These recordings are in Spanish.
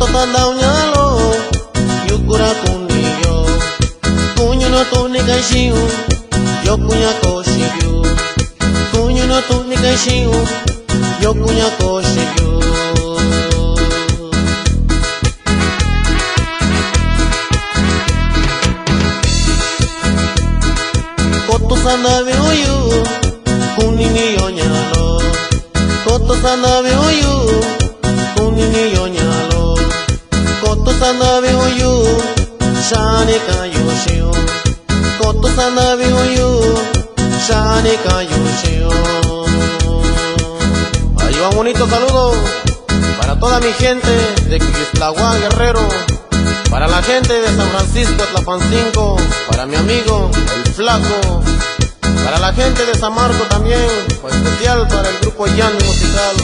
Koto tandau nyalo yukura kuniyo kunyo no tuni kaishiu yokunya koshiyu kunyo no tuni kaishiu yokunya koshiyu. Koto sanabe oyu kunini yonyalo koto sanabe oyu kunini yonyalo koto sanabe oyu shane kayoshiyo koto sanabe oyu shane kayoshiyo. Ahí va un bonito saludo para toda mi gente de Quiquistlahuac, Guerrero, para la gente de San Francisco, Tlapancingo, para mi amigo el Flaco, para la gente de San Marco también, especial para el grupo Yanni Musical.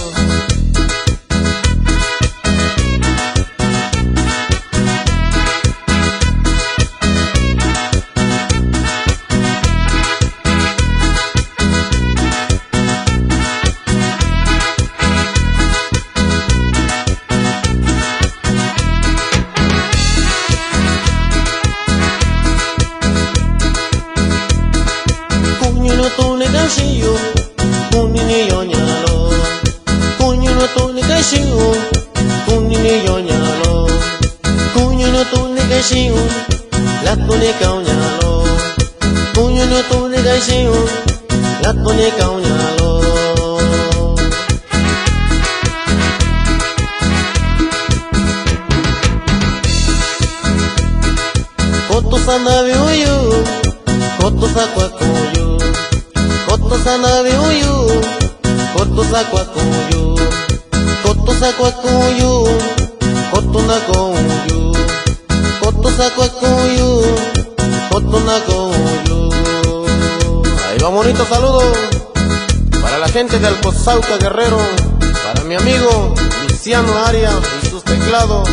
Kunyo no tuni kaishiu kunini yonyalo kunyo no tuni kaishiu kunini yonyalo kunyo no tuni kaishiu la tuni kaonyalo kunyo no tuni kaishiu la tuni kaonyalo. Koto sanabe oyu koto sakwakuyu koto sanabe oyu koto sakwakuyu koto sakwakuyu koto nakoyu koto sakwakuyu koto nakoyu. Ahí va bonito saludo para la gente de Alcozauca, Guerrero, para mi amigo Luciano Arias y sus teclados.